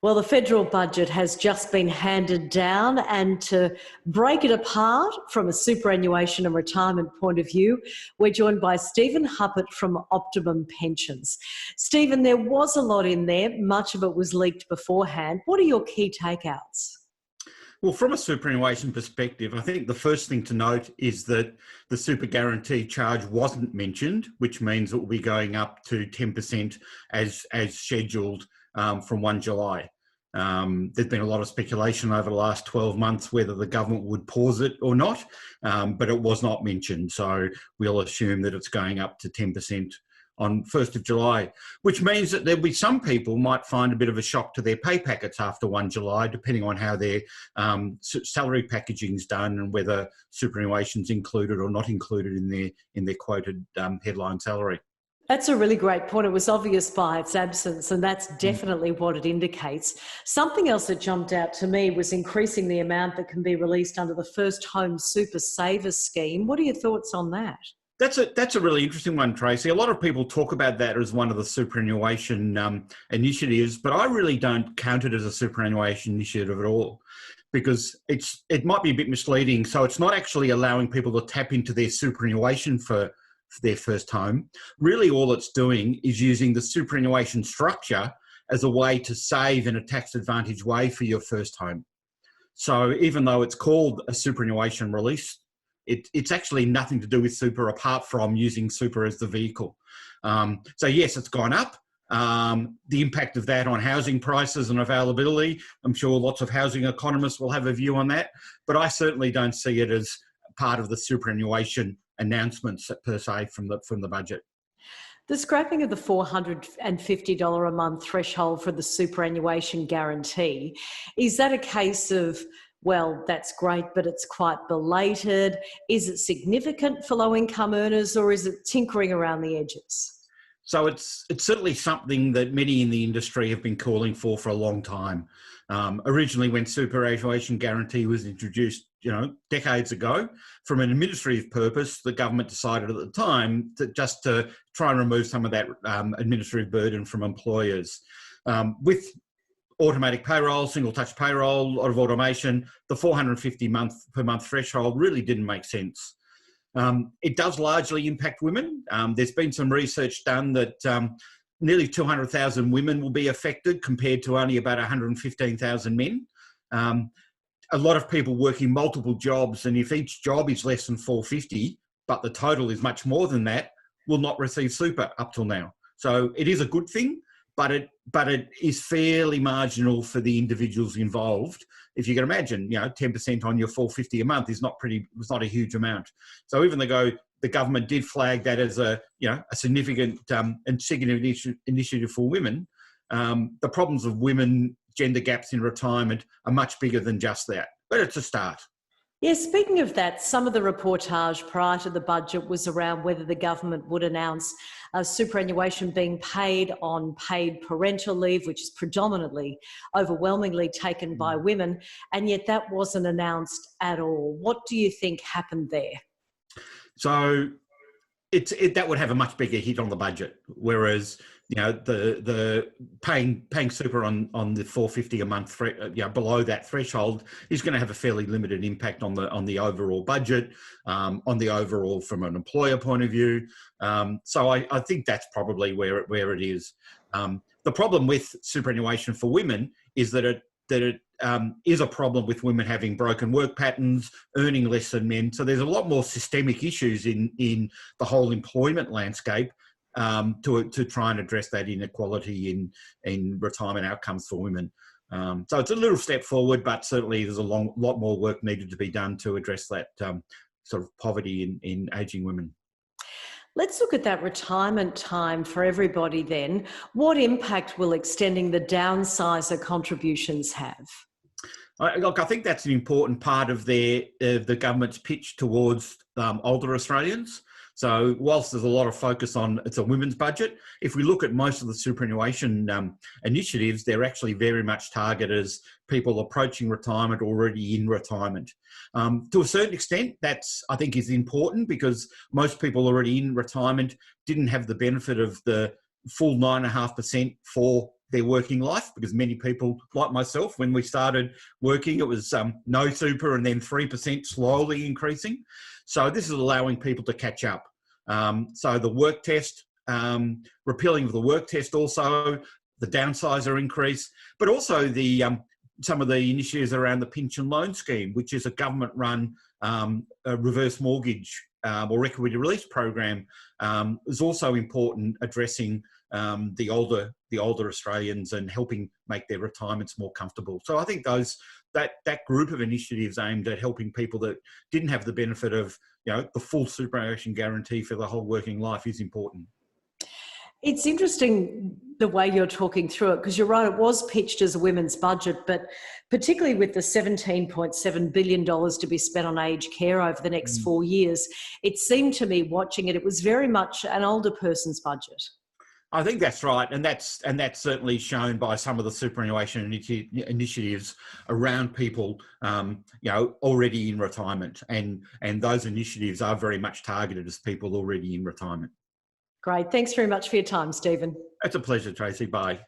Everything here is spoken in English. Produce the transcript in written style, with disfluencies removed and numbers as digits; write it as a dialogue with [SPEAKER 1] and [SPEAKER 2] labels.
[SPEAKER 1] Well, the federal budget has just been handed down, and to break it apart from a superannuation and retirement point of view, we're joined by Stephen Huppert from Optimum Pensions. Stephen, there was a lot in there. Much of it was leaked beforehand. What are your key takeouts?
[SPEAKER 2] Well, from a superannuation perspective, I think the first thing to note is that the super guarantee charge wasn't mentioned, which means it will be going up to 10% as scheduled from 1 July. There's been a lot of speculation over the last 12 months whether the government would pause it or not, but it was not mentioned. So we'll assume that it's going up to 10% on 1st of July, which means that there'll be some people might find a bit of a shock to their pay packets after 1 July, depending on how their salary packaging's done and whether superannuation's included or not included in their quoted headline salary.
[SPEAKER 1] That's a really great point. It was obvious by its absence, and that's definitely what it indicates. Something else that jumped out to me was increasing the amount that can be released under the First Home Super Saver scheme. What are your thoughts on that?
[SPEAKER 2] That's a really interesting one, Tracey. A lot of people talk about that as one of the superannuation initiatives, but I really don't count it as a superannuation initiative at all, because it might be a bit misleading. So it's not actually allowing people to tap into their superannuation for their first home. Really, all it's doing is using the superannuation structure as a way to save in a tax advantage way for your first home. So even though it's called a superannuation release, it's actually nothing to do with super apart from using super as the vehicle. So yes, it's gone up. The impact of that on housing prices and availability, I'm sure lots of housing economists will have a view on that, but I certainly don't see it as part of the superannuation announcements per se from the budget.
[SPEAKER 1] The scrapping of the $450 a month threshold for the Superannuation Guarantee, is that a case of, well, that's great, but it's quite belated? Is it significant for low-income earners, or is it tinkering around the edges?
[SPEAKER 2] So it's certainly something that many in the industry have been calling for a long time. Originally, when Superannuation Guarantee was introduced, decades ago, from an administrative purpose, the government decided at the time that just to try and remove some of that administrative burden from employers. With automatic payroll, single touch payroll, a lot of automation, the $450 per month threshold really didn't make sense. It does largely impact women. There's been some research done that nearly 200,000 women will be affected compared to only about 115,000 men. A lot of people working multiple jobs, and if each job is less than $450, but the total is much more than that, will not receive super up till now. So it is a good thing, but it is fairly marginal for the individuals involved. If you can imagine, 10% on your $450 a month is not a huge amount. So even though the government did flag that as a significant and significant initiative for women, the problems of women, gender gaps in retirement are much bigger than just that. But it's a start.
[SPEAKER 1] Yeah, speaking of that, some of the reportage prior to the budget was around whether the government would announce superannuation being paid on paid parental leave, which is predominantly, overwhelmingly taken by women, and yet that wasn't announced at all. What do you think happened there?
[SPEAKER 2] So that would have a much bigger hit on the budget, whereas the paying super on the $450 a month below that threshold is going to have a fairly limited impact on the overall budget, on the overall from an employer point of view. So I think that's probably where it is. The problem with superannuation for women is that it is a problem with women having broken work patterns, earning less than men. So there's a lot more systemic issues in the whole employment landscape to try and address that inequality in retirement outcomes for women. So it's a little step forward, but certainly there's a lot more work needed to be done to address that sort of poverty in ageing women.
[SPEAKER 1] Let's look at that retirement time for everybody then. What impact will extending the downsizer contributions have?
[SPEAKER 2] Look, I think that's an important part of the government's pitch towards older Australians. So whilst there's a lot of focus on it's a women's budget, if we look at most of the superannuation initiatives, they're actually very much targeted as people approaching retirement, already in retirement. To a certain extent, I think is important because most people already in retirement didn't have the benefit of the full 9.5% for their working life, because many people, like myself, when we started working, it was no super and then 3% slowly increasing. So this is allowing people to catch up. So the work test, repealing of the work test also, the downsizer increase, but also the some of the initiatives around the pension loan scheme, which is a government-run reverse mortgage or equity release program, is also important, addressing the older Australians and helping make their retirements more comfortable. So I think that group of initiatives aimed at helping people that didn't have the benefit of the full superannuation guarantee for the whole working life is important.
[SPEAKER 1] It's interesting the way you're talking through it, because you're right, it was pitched as a women's budget, but particularly with the $17.7 billion to be spent on aged care over the next 4 years, it seemed to me watching it, it was very much an older person's budget.
[SPEAKER 2] I think that's right, and that's certainly shown by some of the superannuation initiatives around people, already in retirement, and those initiatives are very much targeted as people already in retirement.
[SPEAKER 1] Great. Thanks very much for your time, Stephen.
[SPEAKER 2] It's a pleasure, Tracey. Bye.